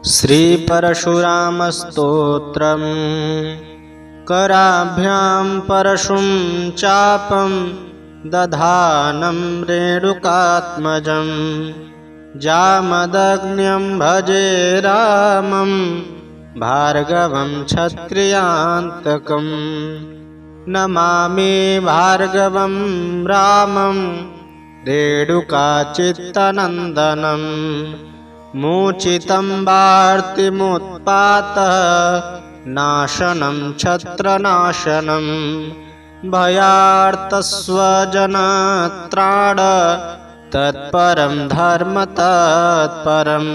श्रीपरशुरामस्तोत्रम्। कराभ्यां परशुं चापं दधानं रेणुकात्मजं। जामदग्न्यं भजे रामं भार्गवं क्षत्रियान्तकम्। नमामि भार्गवं रामं रेणुकाचित्तनन्दनम्। मूचितं वार्तिमुत्पातः नाशनं छत्रनाशनं। भयार्तस्वजनत्राण तत्परं धर्मतत्परं।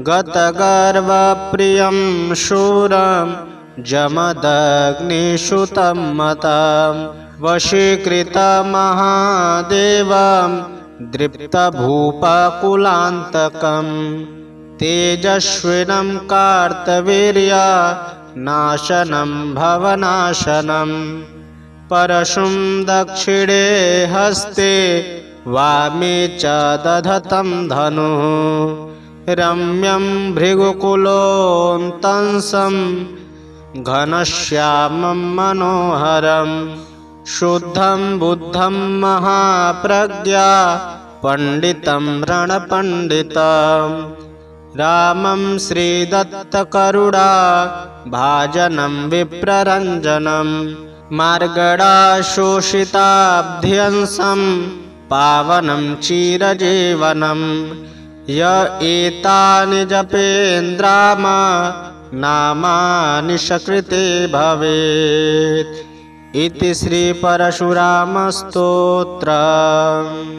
गतगर्वप्रियं शूरं जमदग्निसुतं मतं। वशीकृतमहादेवं दृप्तभूपकुलान्तकम्। तेजस्विनं कार्तवीर्यनाशनं भवनाशनं। परशुं दक्षिणे हस्ते वामे च दधतं धनुः। रम्यं भृगुकुलोत्तंसं घनश्यामं मनोहरं। शुद्धं बुद्धं महाप्रज्ञा पंडितं रणपण्डितं। रामं श्रीदत्तकरुणा भाजनं विप्ररञ्जनं। मार्गडाशोषिताब्ध्यंसं पावनं चिरजीवनं। य एतानि जपेन्द्राम नामानि सकृते भवेत्। इति श्रीपरशुरामस्तोत्रम्।